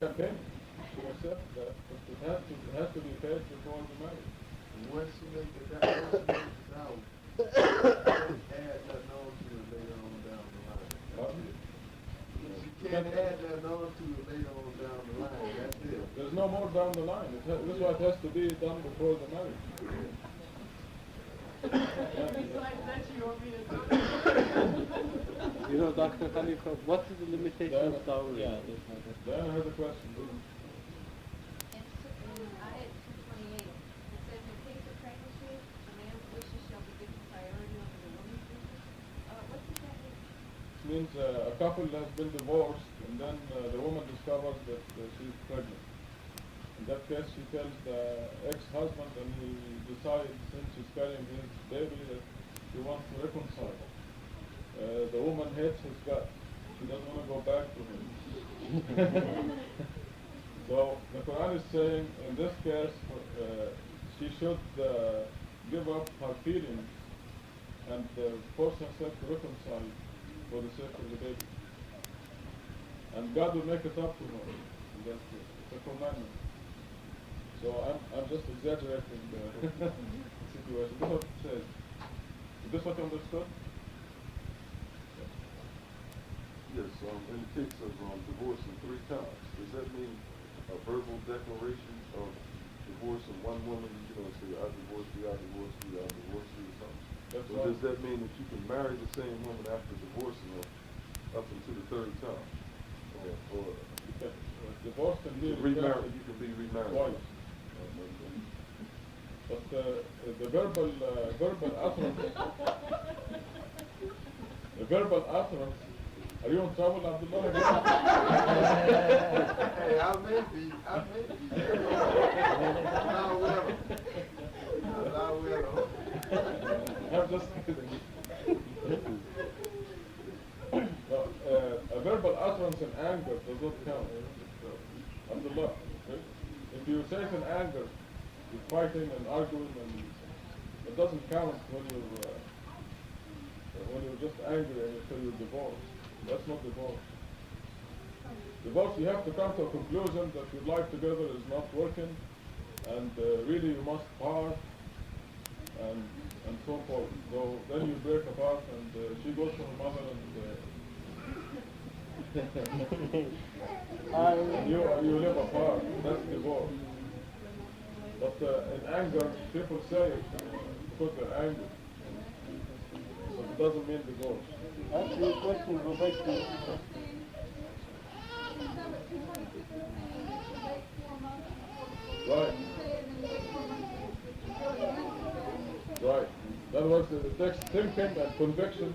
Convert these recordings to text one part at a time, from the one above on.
campaign to accept that, but it has to be paid before the marriage. Once you make it down, add nothing on to it later on down the line. That's it. She can't add nothing on to it later on down the line. That's it. There's no more down the line. This is why it has to be done before the marriage. Besides that, you want me to do it? You know, Dr. Khalifa, what is the limitation of dowry? Diana has a question. In Ayat 228, it says, in case of pregnancy, the man's wishes shall be given priority over the woman's wishes. What does that mean? It means a couple has been divorced, and then the woman discovers that she's pregnant. In that case, she tells the ex-husband, and he decides, since she's carrying his baby, that he wants to reconcile. The woman hates his guts. She doesn't want to go back to him. So the Quran is saying, in this case, she should give up her feelings and force herself to reconcile for the sake of the baby. And God will make it up to her. And that's it. It's a commandment. So I'm just exaggerating the situation. This is what it says. Is this what you understood? Yes, in the case of divorcing 3 times, does that mean a verbal declaration of divorce of one woman, say, I divorce you, I divorce you, I divorce you, or something? That's Or right. does that mean that you can marry the same woman after divorcing her up until the 3rd time? Or Divorce can be remarried, you can be remarried. twice. But the verbal utterance, are you in trouble, Abdullah? Hey, I may be. I will. I'm just kidding. No, a verbal utterance in anger does not count. Abdullah, if you say it in anger, you're fighting and arguing, and it doesn't count when you're just angry and you say you're divorced. That's not divorce. Divorce, you have to come to a conclusion that your life together is not working, and really you must part, and so forth. So then you break apart, and she goes to her mother, and you live apart. That's divorce. But in anger, people say it because they're angry. So it doesn't mean divorce. Actually, the question go back to Right. Right. In other words, it takes thinking and conviction.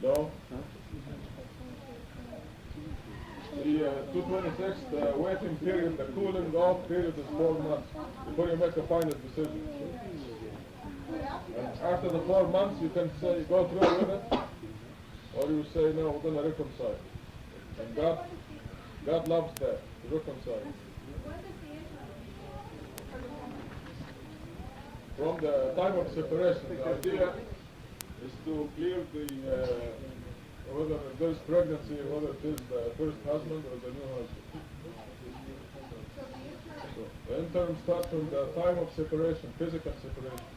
No. The 226, the waiting period, the cooling off period is 4 months before you make a final decision. And after the 4 months, you can say, go through with it, or you say, no, we're going to reconcile. And God loves that, to reconcile. From the time of separation, the idea is to clear the whether there is pregnancy, whether it is the first husband or the new husband. So the interim starts from the time of separation, physical separation.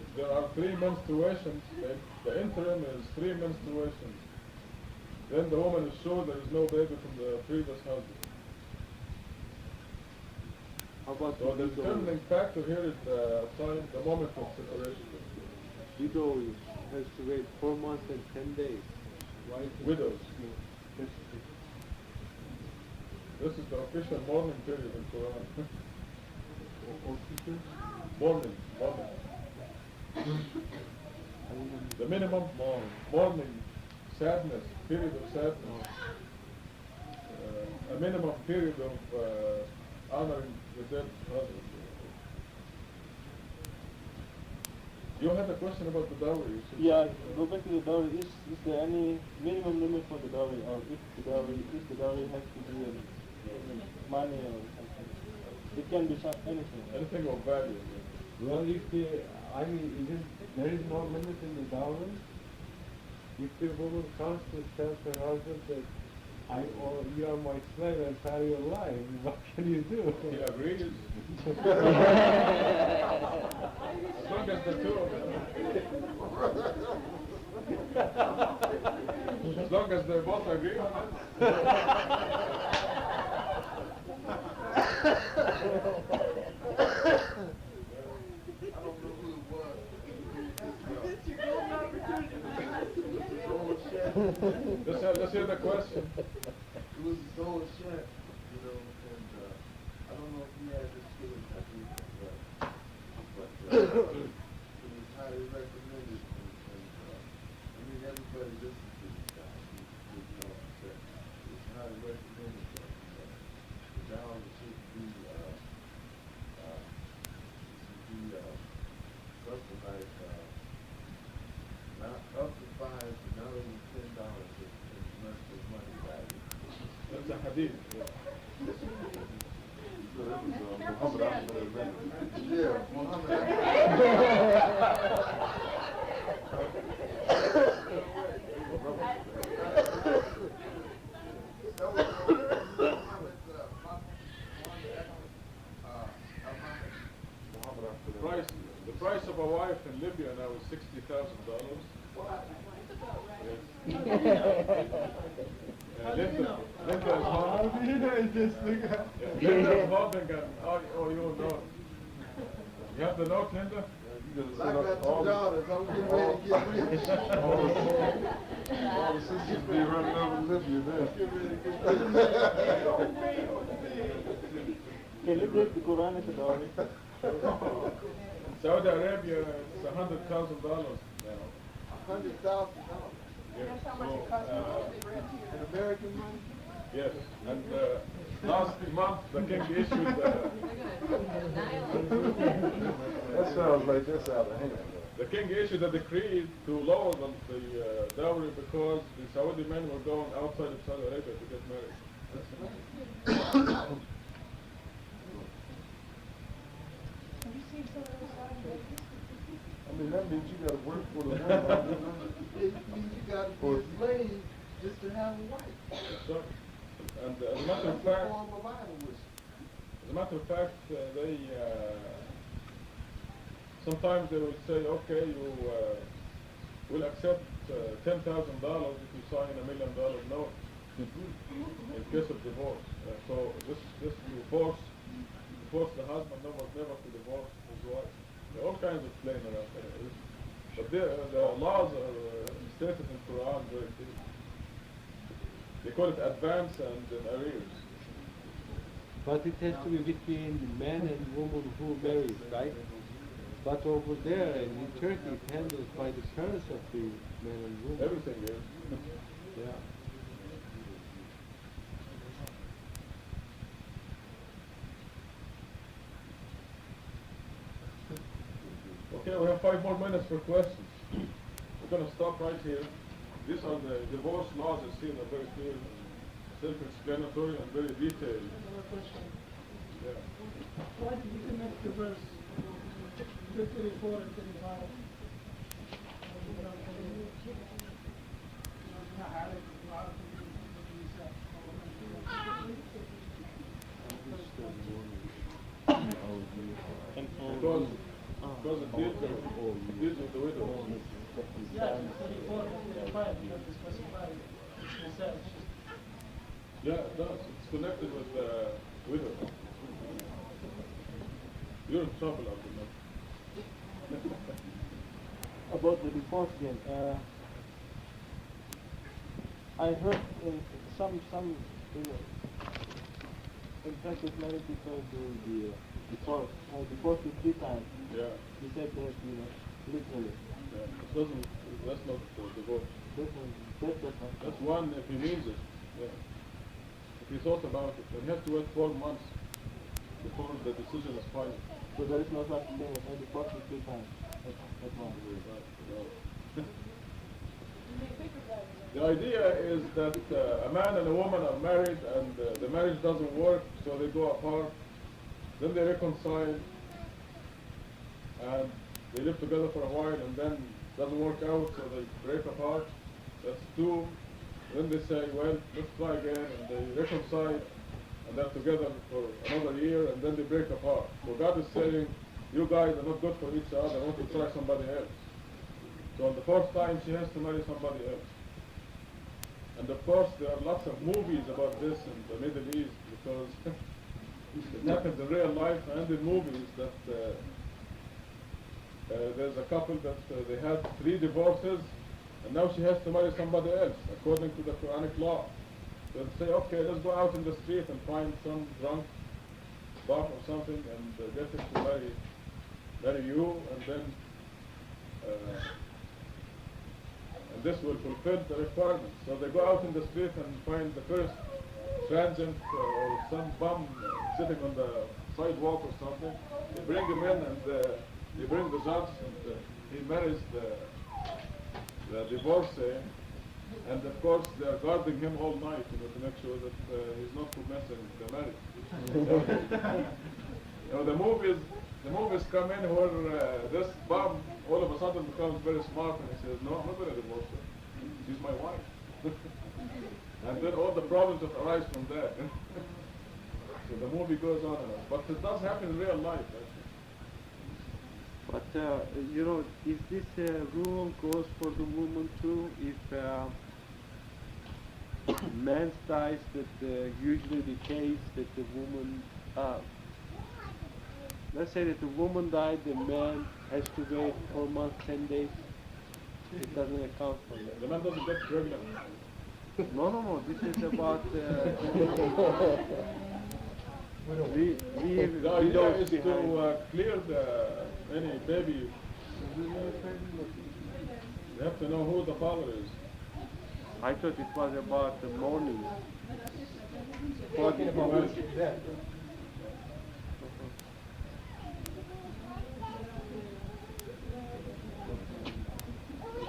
If there are 3 menstruations, the interim is 3 menstruations. Then the woman is sure there is no baby from the previous husband. So the determining factor here is the time, the moment of separation. widow has to wait 4 months and 10 days. Why? Widows. This is the official mourning period in Quran. Mourning. The minimum mourning, sadness, period of sadness. A minimum period of honoring the dead husband. You had a question about the dowry. Yeah, go back to the dowry. Is there any minimum limit for the dowry, or if the dowry has to be money or something. It can be anything. Anything of value. Well, if I mean, there is no limit in the dowry. If the woman comes to tell her husband that you are my slave and entire your life, what can you do? He agrees. As long as the two of them. As long as they both agree on it. Let's hear the question. It was his own chef, you know, and I don't know if he had this feeling I do, but it was highly recommended, and I mean everybody listens to this guy. He's you know, it's highly recommended that the dowry should be something like not up to $5, but not over $10 as much as money value. That's a hadith. So that was Muhammad Ahmed. Yeah, Muhammad The price of a wife in Libya now is $60,000. Linda is home. do you know this nigga? Linda is holding an IOU note. You have the note, Linda? I got two daughters. I'm getting ready to get rich. All the sisters be running over Libya there. Can you break the Quranic dowry? In Saudi Arabia, it's $100,000 now. $100,000 Yes. That's how much it costs to rent in here. American money. Yes, and last month the king issued That sounds like that's out of hand. the king issued a decree to lower the dowry because the Saudi men were going outside of Saudi Arabia to get married. Have you seen some of those signs? I mean, that means you gotta work for the woman. It means you gotta be a slave just to have a wife. So, and as a matter of That's a fact, form of idleness. as a matter of fact, they sometimes they will say, okay, you will accept $10,000 if you sign $1 million note in case of divorce. So this you force the husband never to divorce his wife. There are all kinds of claims around there. But the laws are stated in Quran very clear. They call it advance and arrears. But it has to be between the man and woman who marries, right? But over there in Turkey, it handles by the parents of the man and woman. Everything is. Yeah. Okay, we have 5 more minutes for questions. We're going to stop right here. These are the divorce laws as seen are very clear, self-explanatory and very detailed. Another question. Yeah. Why did you connect the verse 34 and 35? Because it deals with the widow. Yeah, 34 and 35, because it's specified. It says, Yeah, it does. It's connected with the widow. You're in trouble after that. About the divorce again. I heard some in practice many people do the divorce with 3 times. Yeah. He said that, literally. Yeah. That's not divorce. That's not. That's one if he means it. Yeah. If he thought about it, then he has to wait 12 months before the decision is final. So there is no such thing as a divorce with 3 times. That's one. The idea is that a man and a woman are married and the marriage doesn't work, so they go apart. Then they reconcile and they live together for a while, and then it doesn't work out, so they break apart. That's two. Then they say, well, let's try again, and they reconcile, and they're together for another year, and then they break apart. So God is saying, you guys are not good for each other, I want to try somebody else. So on the fourth time, she has to marry somebody else. And of course, there are lots of movies about this in the Middle East, because it happens in real life and in movies that there's a couple that they had 3 divorces, and now she has to marry somebody else, according to the Quranic law. So they say, okay, let's go out in the street and find some drunk bum or something and get him to marry you, and then and this will fulfill the requirements. So they go out in the street and find the first transient or some bum sitting on the sidewalk or something. They bring him in and they bring the judge, and he marries the divorcee. And of course they are guarding him all night, to make sure that he's not messing the marriage. The movies come in where this bum all of a sudden becomes very smart, and he says, no, I'm not going to divorce her. She's my wife. And then all the problems that arise from that. So the movie goes on and on. But it does happen in real life, actually. But, if this rule goes for the woman too, if man dies, that usually the case that the woman, let's say that the woman died, the man has to wait 4 months, 10 days. It doesn't account for that. The man doesn't get pregnant. No. This is about The idea is to clear any baby. You have to know who the father is. I thought it was about the mourning.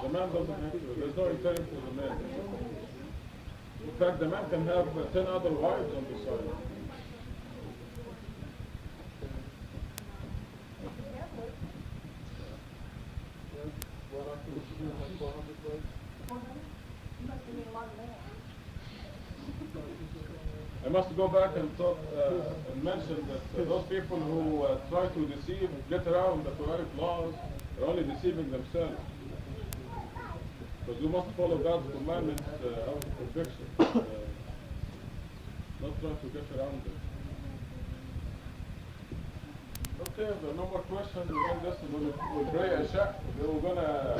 The man doesn't have to. There's no incentive for the man. In fact, the man can have 10 other wives on the side. I must go back and talk and mention that those people who try to deceive, get around the Quranic laws, are only deceiving themselves. Because you must follow God's commandments out of conviction, not try to get around it. Okay, if there are no more questions, we'll end this and we'll pray a shak. We're going to